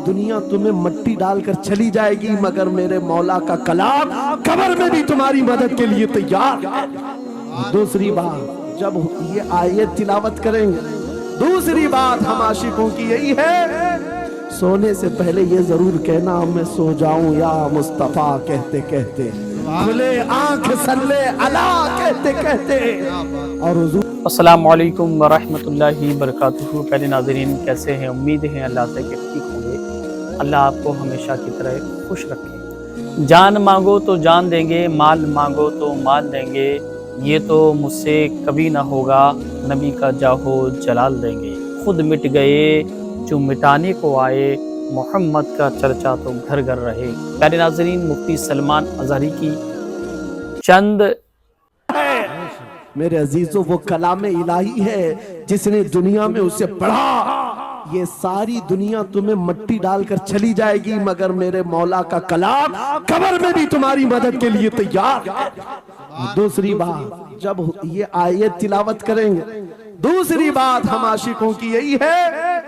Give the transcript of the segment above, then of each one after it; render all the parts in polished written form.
दुनिया तुम्हें मट्टी डालकर चली जाएगी, मगर मेरे मौला का कलाम कब्र में भी तुम्हारी मदद के लिए तैयार है। दूसरी बात, जब ये आयत तिलावत करेंगे, दूसरी बात हम आशिकों की यही है, सोने से पहले ये जरूर कहना मैं सो जाऊं या मुस्तफा कहते कहते, खुले आंख सल्ले अला कहते कहते। और हुजूर अस्सलामु अलैकुम वरहमतुल्लाहि वबरकातुहू। पहले नाज़रीन कैसे हैं? उम्मीद है अल्लाह से कि ठीक होंगे। अल्लाह आपको हमेशा की तरह खुश रखे। जान मांगो तो जान देंगे, माल मांगो तो माल देंगे, ये तो मुझसे कभी ना होगा, नबी का जाहो जलाल देंगे। खुद मिट गए जो मिटाने को आए, मोहम्मद का चर्चा तो घर घर रहे। प्यारे नाज़रीन, मुफ्ती सलमान अज़हरी की चंद मेरे अजीजों वो कलामे इलाही है जिसने दुनिया में उसे पढ़ा। ये सारी दुनिया तुम्हें मट्टी डालकर चली जाएगी, मगर मेरे मौला का कलाम कब्र में भी तुम्हारी मदद के लिए तैयार है। दूसरी बात, जब ये आयत तिलावत करेंगे, दूसरी बात हम आशिकों की यही है,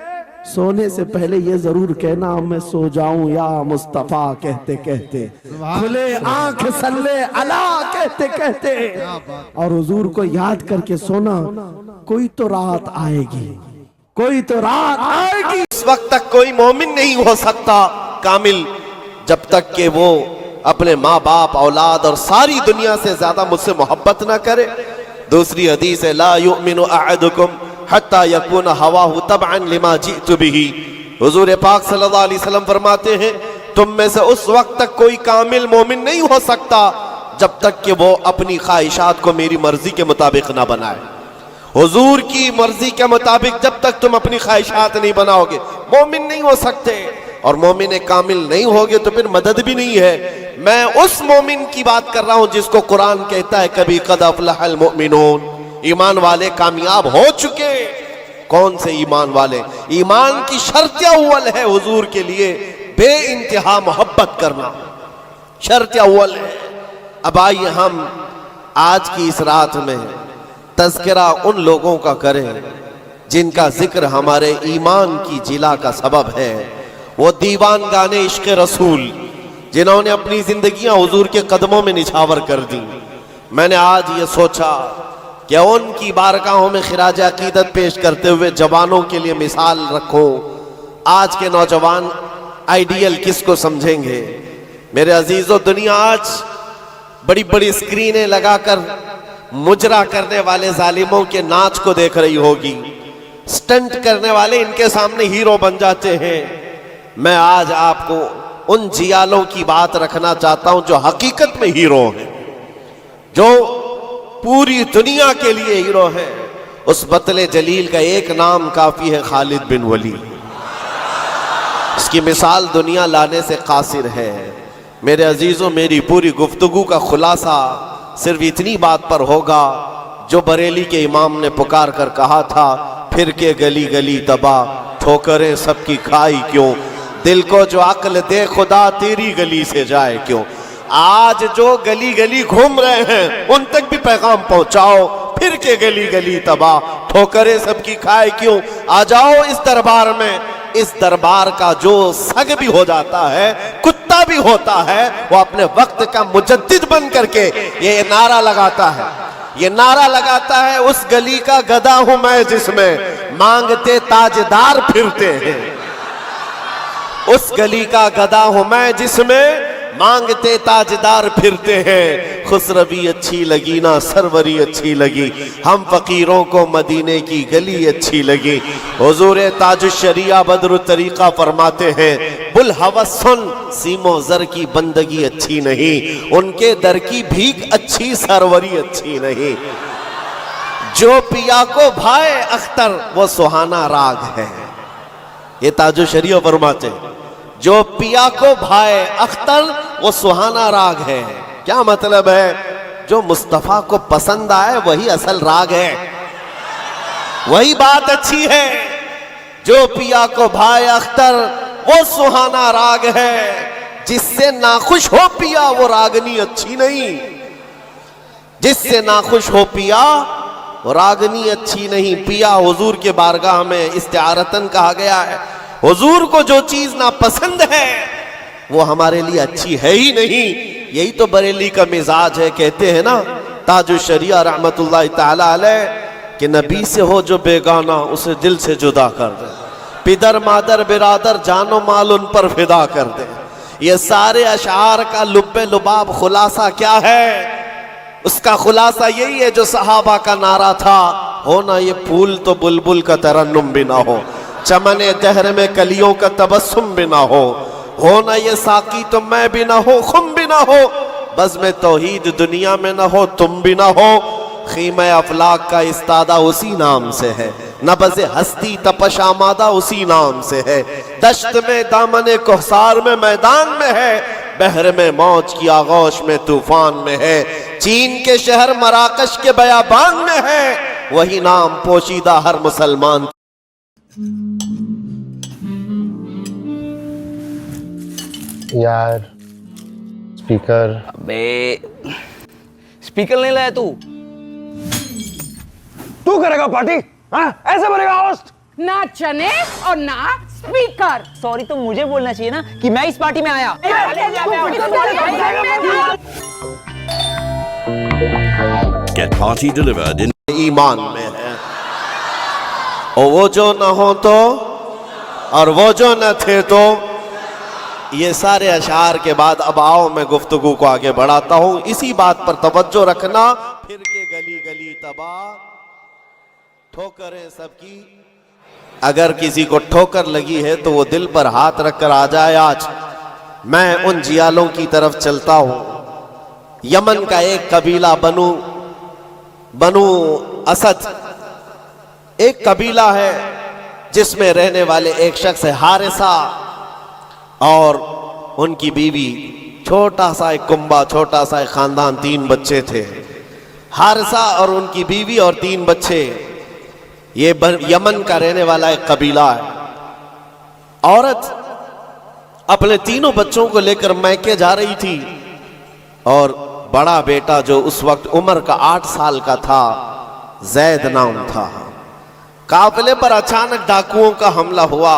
सोने से पहले ये जरूर कहना मैं सो जाऊं या मुस्तफा कहते कहते, खुले आंख सल्ले अला कहते कहते। और हुजूर को याद करके सोना, कोई तो रात आएगी, कोई तो रात आएगी। उस वक्त तक कोई मोमिन नहीं हो सकता कामिल जब तक कि वो अपने माँ बाप, औलाद और सारी दुनिया से ज्यादा मुझसे मोहब्बत ना करे। दूसरी हदीस है, ला युमिनु अहदुकुम हत्ता यकून हवाहु तबअन लिमा जिअतु बिही। हुजूर पाक सल्लल्लाहु अलैहि वसल्लम फरमाते हैं, तुम में से उस वक्त तक कोई कामिल मोमिन नहीं हो सकता जब तक कि वो अपनी ख्वाहिशात को मेरी मर्जी के मुताबिक ना बनाए। हुजूर की मर्जी के मुताबिक जब तक तुम अपनी ख्वाहिशात नहीं बनाओगे, मोमिन नहीं हो सकते। और मोमिन कामिल नहीं होगे तो फिर मदद भी नहीं है। मैं उस मोमिन की बात कर रहा हूं जिसको कुरान कहता है, कभी कद अफलहल मोमिनून, ईमान वाले कामयाब हो चुके। कौन से ईमान वाले? ईमान की शर्त अव्वल है हुजूर के लिए बे इंतहा मोहब्बत करना, शर्त अव्वल है। अब आइए हम आज की इस रात में तज़किरा उन लोगों का करें जिनका जिक्र हमारे ईमान की जिला का सबब है। वो दीवान गाने इश्क़ रसूल जिन्होंने अपनी जिंदगियां हुजूर के कदमों में निछावर कर दी। मैंने आज ये सोचा कि उनकी बारगाहों में खिराज अकीदत पेश करते हुए जवानों के लिए मिसाल रखो। आज के नौजवान आइडियल किसको समझेंगे? मेरे अजीजों, दुनिया आज बड़ी बड़ी स्क्रीनें लगाकर मुजरा करने वाले जालिमों के नाच को देख रही होगी। स्टंट करने वाले इनके सामने हीरो बन जाते हैं। मैं आज आपको उन जियालों की बात रखना चाहता हूं जो हकीकत में हीरो हैं, जो पूरी दुनिया के लिए हीरो है। उस बतले जलील का एक नाम काफी है, खालिद बिन वलीद। इसकी मिसाल दुनिया लाने से कासिर है। मेरे अजीजों, मेरी पूरी गुफ्तगू का खुलासा सिर्फ इतनी बात पर होगा जो बरेली के इमाम ने पुकार कर कहा था, फिर के गली गली तबाह, ठोकरें सबकी खाई क्यों, दिल को जो अक्ल दे खुदा तेरी गली से जाए क्यों। आज जो गली गली घूम रहे हैं उन तक भी पैगाम पहुंचाओ, फिर के गली गली तबाह, ठोकरें सबकी खाए क्यों। आ जाओ इस दरबार में, इस दरबार का जो सग भी हो जाता है, कुत्ता भी होता है, वो अपने वक्त का मुजद्दिद बन करके ये नारा लगाता है, ये नारा लगाता है, उस गली का गधा हूं मैं जिसमें मांगते ताजदार फिरते हैं। उस गली का गधा हूं मैं जिसमें मांगते ताजदार फिरते हैं। खुसरवी अच्छी लगी ना सरवरी अच्छी लगी, हम फकीरों को मदीने की गली अच्छी लगी। हुजूर ताजुश शरिया बदर तरीका फरमाते हैं, बुल हवस सुन सीमो जर की बंदगी अच्छी नहीं, उनके दर की भीख अच्छी सरवरी अच्छी नहीं। जो पिया को भाए अख्तर वो सुहाना राग है। ये ताजुश शरिया फरमाते हैं, जो पिया को भाए अख्तर वो सुहाना राग है। क्या मतलब है? जो मुस्तफा को पसंद आए वही असल राग है, वही बात अच्छी है। जो पिया को भाए अख्तर वो सुहाना राग है, जिससे नाखुश हो पिया वो रागनी अच्छी नहीं। जिससे नाखुश हो पिया वो रागनी अच्छी नहीं। पिया हुजूर के बारगाह में इस्तिआरतन कहा गया है। हुजूर को जो चीज नापसंद है वो हमारे लिए अच्छी है ही नहीं। यही तो बरेली का मिजाज है। कहते हैं ना ताजुल शरिया रहमतुल्लाह ताला अलैह कि नबी से हो जो बेगाना उसे दिल से जुदा कर दे, पिदर मादर बिरादर जानो माल उन पर फिदा कर दे। ये सारे अशार का लुब्बे लुबाब खुलासा क्या है? उसका खुलासा यही है जो सहाबा का नारा था, हो ना ये फूल तो बुलबुल का तरन्नुम भी ना हो, चमने दहर में कलियों का तबस्सुम भी ना हो ना ये साकी तो मैं भी ना हो, खुम भी ना हो, बस में तौहीद दुनिया में ना हो, तुम भी ना हो। खीमे अफलाक का इस्तादा उसी नाम से है, नबज़े हस्ती तपश आमादा उसी नाम से है। दश्त में दामने कोहसार में मैदान में है, बहर में मौज की आगोश में तूफान में है, चीन के शहर मराकश के बयाबान में है, वही नाम पोशीदा हर मुसलमान। यार स्पीकर। अबे स्पीकर नहीं लाया तू करेगा पार्टी? हाँ ऐसे बनेगा होस्ट? ना चने और ना स्पीकर। सॉरी तो मुझे बोलना चाहिए ना कि मैं इस पार्टी में आया। Get party delivered in ईमान में है, और वो जो न हो तो और वो जो न थे तो। ये सारे अशार के बाद अब आओ मैं गुफ्तगू को आगे बढ़ाता हूं। इसी बात पर तवज्जो रखना। फिर के गली गली तबाह, ठोकरें सबकी। अगर किसी को ठोकर लगी है तो वो दिल पर हाथ रखकर आ जाए। आज मैं उन जियालों की तरफ चलता हूं। यमन का एक कबीला बनु असद एक कबीला है जिसमें रहने वाले एक शख्स है हारिसा, और उनकी बीवी, छोटा सा एक कुंबा, छोटा सा एक खानदान, 3 बच्चे थे। हारिसा और उनकी बीवी और 3 बच्चे। ये यमन का रहने वाला एक कबीला है। औरत अपने तीनों बच्चों को लेकर मैके जा रही थी, और बड़ा बेटा जो उस वक्त उम्र का 8 साल का था, जैद नाम था। काफिले पर अचानक डाकुओं का हमला हुआ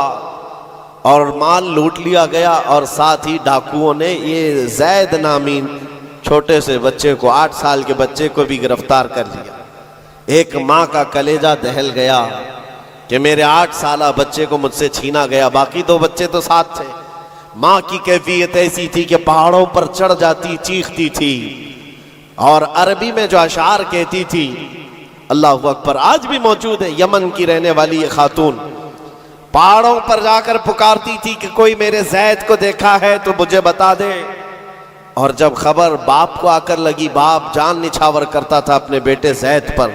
और माल लूट लिया गया, और साथ ही डाकुओं ने ये जैद नामी छोटे से बच्चे को, 8 साल के बच्चे को भी गिरफ्तार कर लिया। एक माँ का कलेजा दहल गया कि मेरे 8 साला बच्चे को मुझसे छीना गया। बाकी 2 बच्चे तो साथ थे। माँ की कैफियत ऐसी थी कि पहाड़ों पर चढ़ जाती, चीखती थी, और अरबी में जो अशार कहती थी, अल्लाहु अकबर, आज भी मौजूद है। यमन की रहने वाली ये खातून पहाड़ों पर जाकर पुकारती थी कि कोई मेरे जैद को देखा है तो मुझे बता दे। और जब खबर बाप को आकर लगी, बाप जान निछावर करता था अपने बेटे जैद पर।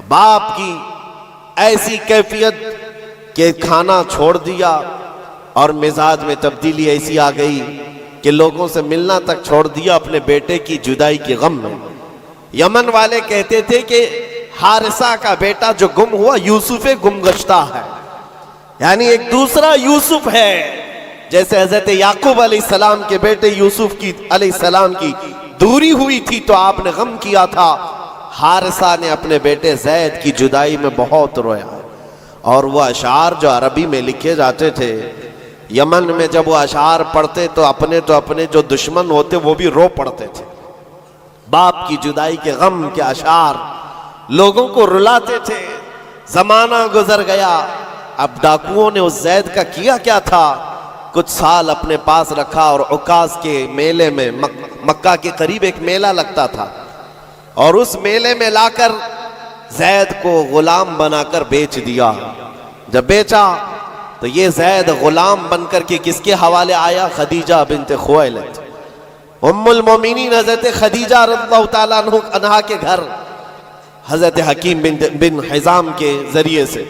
बाप की ऐसी कैफियत कि खाना छोड़ दिया, और मिजाज में तब्दीली ऐसी आ गई कि लोगों से मिलना तक छोड़ दिया अपने बेटे की जुदाई के गम में। यमन वाले कहते थे कि हारिसा का बेटा जो गुम हुआ यूसुफे गुमगश्ता है, यानी एक दूसरा यूसुफ है। जैसे हजरत याकूब अलैहिस्सलाम के बेटे यूसुफ की अलैहिस्सलाम की दूरी हुई थी तो आपने गम किया था, हारिसा ने अपने बेटे जैद की जुदाई में बहुत रोया। और वो अशार जो अरबी में लिखे जाते थे, यमन में जब वो अशार पढ़ते तो अपने जो दुश्मन होते वो भी रो पड़ते थे। बाप की जुदाई के गम के अशार लोगों को रुलाते थे। जमाना गुजर गया। अब डाकुओं ने उस जैद का किया क्या था, कुछ साल अपने पास रखा, और उकास के मेले में, मक्का के करीब एक मेला लगता था, और उस मेले में लाकर जैद को गुलाम बनाकर बेच दिया। जब बेचा तो ये जैद गुलाम बनकर के किसके हवाले आया? खदीजा बिन्त खुवैलिद, उम्मुल मोमिनीन हजरत खदीजा रज़ियल्लाहु ताला अन्हा के घर हजरत हकीम बिन हिजाम के जरिए से।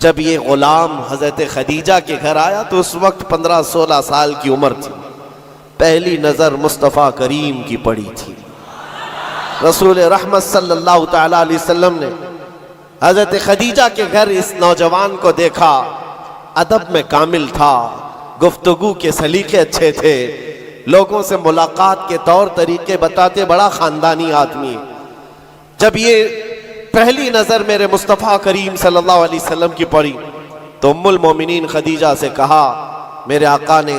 जब ये गुलाम हजरत खदीजा के घर आया तो उस वक्त 15-16 साल की उम्र थी। पहली नजर मुस्तफ़ा करीम की पड़ी थी। रसूल रहमत सल्लल्लाहु ताला अलैहि वसल्लम ने हजरत खदीजा के घर इस नौजवान को देखा। अदब में कामिल था, गुफ्तगू के सलीके अच्छे थे, लोगों से मुलाकात के तौर तरीके बताते, बड़ा खानदानी आदमी। जब ये पहली नजर मेरे मुस्तफ़ा करीम सल्लल्लाहु अलैहि वसल्लम की पड़ी تو ام المومنین خدیجہ سے کہا میرے آقا نے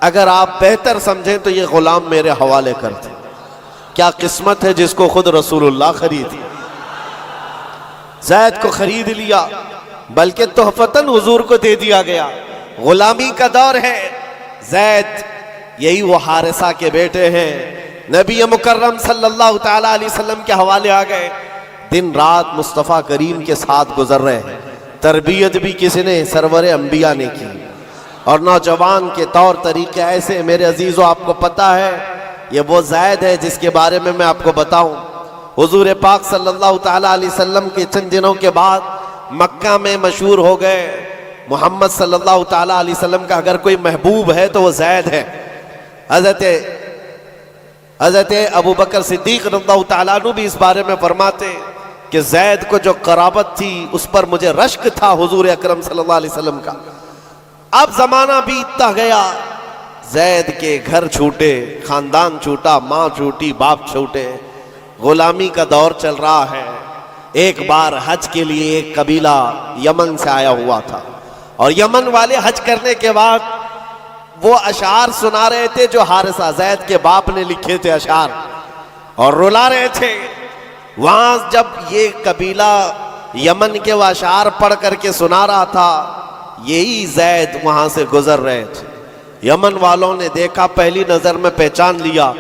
اگر آپ بہتر سمجھیں تو یہ غلام میرے حوالے کر دیں. کیا قسمت ہے جس کو خود رسول اللہ خرید لیا. زید کو خرید لیا بلکہ تحفتاً حضور کو دے دیا گیا. غلامی کا دور ہے. زید یہی وہ حارثہ کے بیٹے ہیں. نبی مکرم صلی اللہ تعالی علیہ وسلم کے حوالے آ گئے. دن رات مصطفیٰ کریم کے ساتھ گزر رہے ہیں. تربیت بھی کسی نے سرور انبیاء نے کی. اور نوجوان کے طور طریقے ایسے. میرے عزیزو آپ کو پتا ہے یہ وہ زید ہے جس کے بارے میں آپ کو بتاؤں. حضور پاک صلی اللہ تعالی علیہ وسلم کے چند دنوں کے بعد مکہ میں مشہور ہو گئے. محمد صلی اللہ تعالی علیہ وسلم کا اگر کوئی محبوب ہے تو وہ زید ہے. حضرت ابو بکر صدیق رضی اللہ تعالیٰ عنہ بھی اس بارے میں فرماتے کہ زید کو جو قرابت تھی اس پر مجھے رشک تھا حضور اکرم صلی اللہ علیہ وسلم کا. اب زمانہ بیتتا گیا. زید کے گھر چھوٹے, خاندان چھوٹا, ماں چھوٹی, باپ چھوٹے. غلامی کا دور چل رہا ہے. ایک بار حج کے لیے ایک قبیلہ یمن سے آیا ہوا تھا اور یمن والے حج کرنے کے بعد وہ اشعار سنا رہے تھے جو حارثہ زید کے باپ نے لکھے تھے اشعار, اور رلا رہے تھے. وہاں جب یہ قبیلہ یمن کے وہ اشعار پڑھ کر کے سنا رہا تھا, یہی زید وہاں سے گزر رہے تھے. یمن والوں نے دیکھا, پہلی نظر میں پہچان لیا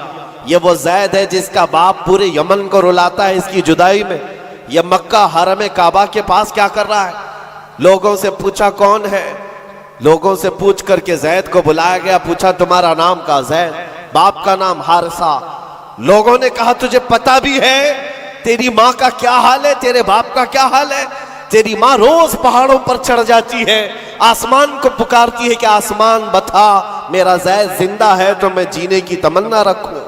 یہ وہ زید ہے جس کا باپ پورے یمن کو رلاتا ہے اس کی جدائی میں. یہ مکہ حرم کعبہ کے پاس کیا کر رہا ہے. لوگوں سے پوچھا کون ہے. لوگوں سے پوچھ کر کے زید کو بلایا گیا. پوچھا تمہارا نام کا زید, باپ کا نام حارثہ. لوگوں نے کہا تجھے پتا بھی ہے تیری ماں کا کیا حال ہے, تیرے باپ کا کیا حال ہے. تیری ماں روز پہاڑوں پر چڑھ جاتی ہے, آسمان کو پکارتی ہے کہ آسمان بتا میرا زید زندہ ہے تو میں جینے کی تمنا رکھوں.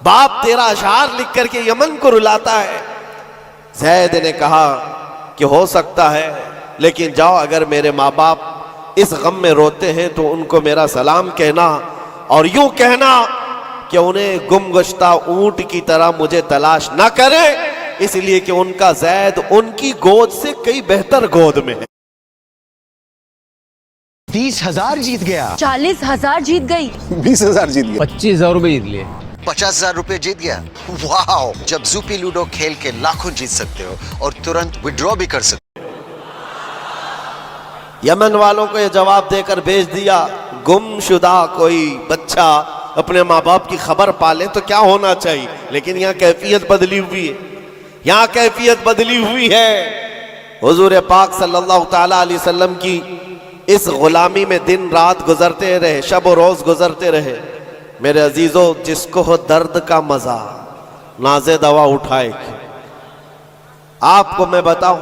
باپ تیرا اشعار لکھ کر کے یمن کو رلاتا ہے. زید نے کہا کہ ہو سکتا ہے, لیکن جاؤ اگر میرے ماں باپ اس غم میں روتے ہیں تو ان کو میرا سلام کہنا, اور یوں کہنا کہ انہیں گم گشتہ اونٹ کی طرح مجھے تلاش نہ کرے, اس لیے کہ ان کا زید ان کی گود سے کئی بہتر گود میں ہے. 30,000 جیت گیا, 40,000 جیت گئی, 20,000 جیت گیا, 25,000 روپے جیت لیے, 50,000 روپے جیت گیا. واو, جب زوپی لوڈو کھیل کے لاکھوں جیت سکتے ہو اور ترنت وڈرا بھی کر سکتے ہو. یمن والوں کو یہ جواب دے کر بھیج دیا, گم شدہ کوئی بچہ اپنے ماں باپ کی خبر پالے تو کیا ہونا چاہیے. لیکن یہاں کیفیت بدلی ہوئی ہے, یہاں کیفیت بدلی ہوئی ہے. حضور پاک صلی اللہ تعالی علیہ وسلم کی اس غلامی میں دن رات گزرتے رہے, شب و روز گزرتے رہے. میرے عزیزو, جس کو ہو درد کا مزہ نازے دوا اٹھائے. آپ کو میں بتاؤں,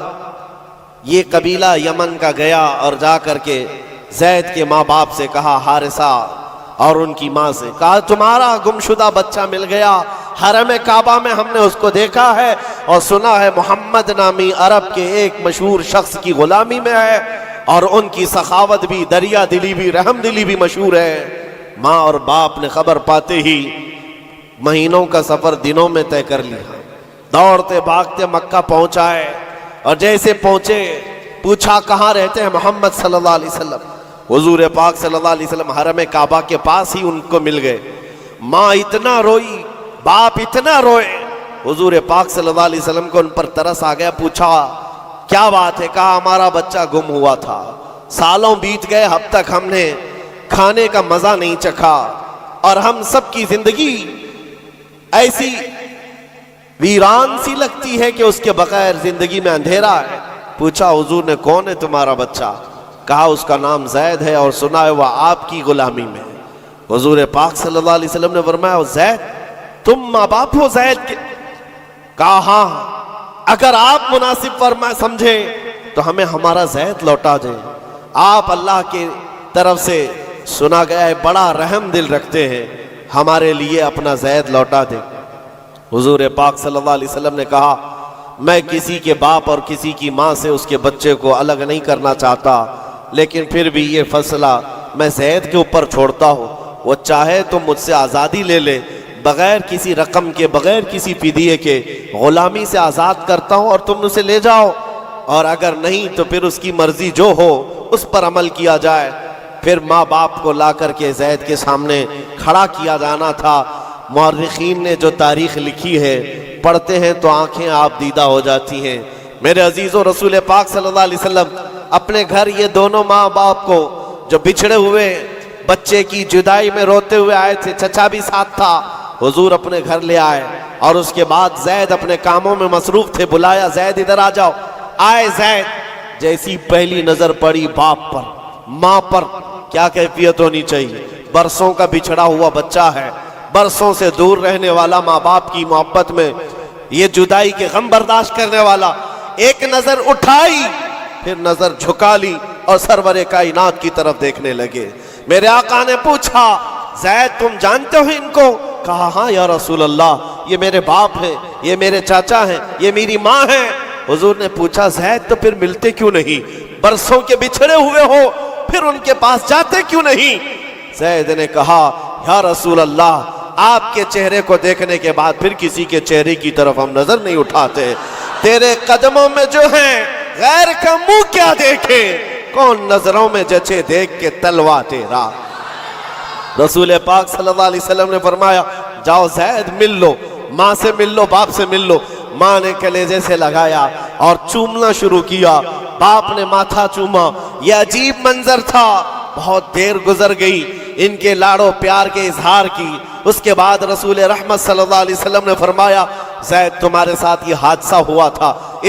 یہ قبیلہ یمن کا گیا اور جا کر کے زید کے ماں باپ سے کہا, حارثہ اور ان کی ماں سے کہا تمہارا گمشدہ بچہ مل گیا, حرم کعبہ میں ہم نے اس کو دیکھا ہے اور سنا ہے محمد نامی عرب کے ایک مشہور شخص کی غلامی میں ہے, اور ان کی سخاوت بھی, دریا دلی بھی, رحم دلی بھی مشہور ہے. ماں اور باپ نے خبر پاتے ہی مہینوں کا سفر دنوں میں طے کر لیا. دوڑتے بھاگتے مکہ پہنچائے, اور جیسے پہنچے پوچھا کہاں رہتے ہیں محمد صلی اللہ علیہ وسلم. حضور پاک صلی اللہ علیہ وسلم حرم کعبہ کے پاس ہی ان کو مل گئے. ماں اتنا روئی, باپ اتنا روئے. حضور پاک صلی اللہ علیہ وسلم کو ان پر ترس آ گیا. پوچھا کیا بات ہے. کہا ہمارا بچہ گم ہوا تھا, سالوں بیت گئے, اب تک ہم نے کھانے کا مزہ نہیں چکھا, اور ہم سب کی زندگی ایسی ویران سی لگتی ہے کہ اس کے بغیر زندگی میں اندھیرا ہے. پوچھا حضور نے کون ہے تمہارا بچہ. کہا اس کا نام زید ہے اور سنا ہے وہ آپ کی غلامی میں. حضور پاک صلی اللہ علیہ وسلم نے فرمایا زید, تم ماں باپ ہو زید کے. کہا ہاں, اگر آپ مناسب فرمائے سمجھے تو ہمیں ہمارا زید لوٹا دیں. آپ اللہ کی طرف سے سنا گیا ہے بڑا رحم دل رکھتے ہیں, ہمارے لیے اپنا زید لوٹا دیں. حضور پاک صلی اللہ علیہ وسلم نے کہا میں کسی کے باپ اور کسی کی ماں سے اس کے بچے کو الگ نہیں کرنا چاہتا, لیکن پھر بھی یہ فیصلہ میں زید کے اوپر چھوڑتا ہوں. وہ چاہے تو مجھ سے آزادی لے لے, بغیر کسی رقم کے, بغیر کسی فدیے کے غلامی سے آزاد کرتا ہوں اور تم اسے لے جاؤ, اور اگر نہیں تو پھر اس کی مرضی جو ہو उस पर अमल किया जाए। फिर माँ बाप को ला करके ज़ैद के सामने खड़ा किया जाना था। मुअर्रिखीन ने जो तारीख लिखी है, पढ़ते हैं तो आंखें आप दीदा हो जाती हैं। मेरे अजीज़ों, रसूल पाक सल्लल्लाहु अलैहि वसल्लम अपने घर ये दोनों माँ बाप को जो बिछड़े हुए बच्चे की जुदाई में रोते हुए आए थे, चचा भी साथ था, हुजूर अपने घर ले आए और उसके बाद ज़ैद अपने कामों में मसरूफ थे। बुलाया, ज़ैद इधर आ जाओ। आए ज़ैद, जैसी पहली नजर पड़ी बाप पर, माँ पर, क्या कैफियत होनी चाहिए। बरसों का बिछड़ा हुआ बच्चा है, बरसों से दूर रहने वाला, माँ बाप की मोहब्बत में ये जुदाई के गम बर्दाश्त करने वाला। एक नजर उठाई, फिर नजर झुका ली और सरवरे कायनात की तरफ देखने लगे। मेरे आका ने पूछा, ज़ैद तुम जानते हो इनको? कहा, हाँ या रसूल अल्लाह, ये मेरे बाप हैं, ये मेरे चाचा हैं, ये मेरी माँ हैं। हुजूर ने पूछा, ज़ैद तो फिर मिलते क्यों नहीं? बरसों के बिछड़े हुए हो, फिर उनके पास जाते क्यों नहीं? ज़ैद ने कहा, या रसूल अल्लाह, आपके चेहरे को देखने के बाद फिर किसी के चेहरे की तरफ हम नजर नहीं उठाते। तेरे कदमों में जो है, गैर का मुंह क्या देखे, कौन नजरों में जचे देख के तलवा तेरा। रसूल पाक सल्लल्लाहु अलैहि वसल्लम ने फरमाया, जाओ ज़ैद मिल लो, माँ से मिल लो, बाप से मिल लो। माँ ने कलेजे से लगाया और चूमना शुरू किया। बाप ने माथा चूमा। यह अजीब मंजर था। बहुत देर गुजर गई इनके लाड़ो प्यार के इजहार की। उसके बाद रसूल रहमत सल्लल्लाहु अलैहि वसल्लम ने फरमाया, ज़ैद तुम्हारे साथ ये हादसा हुआ था।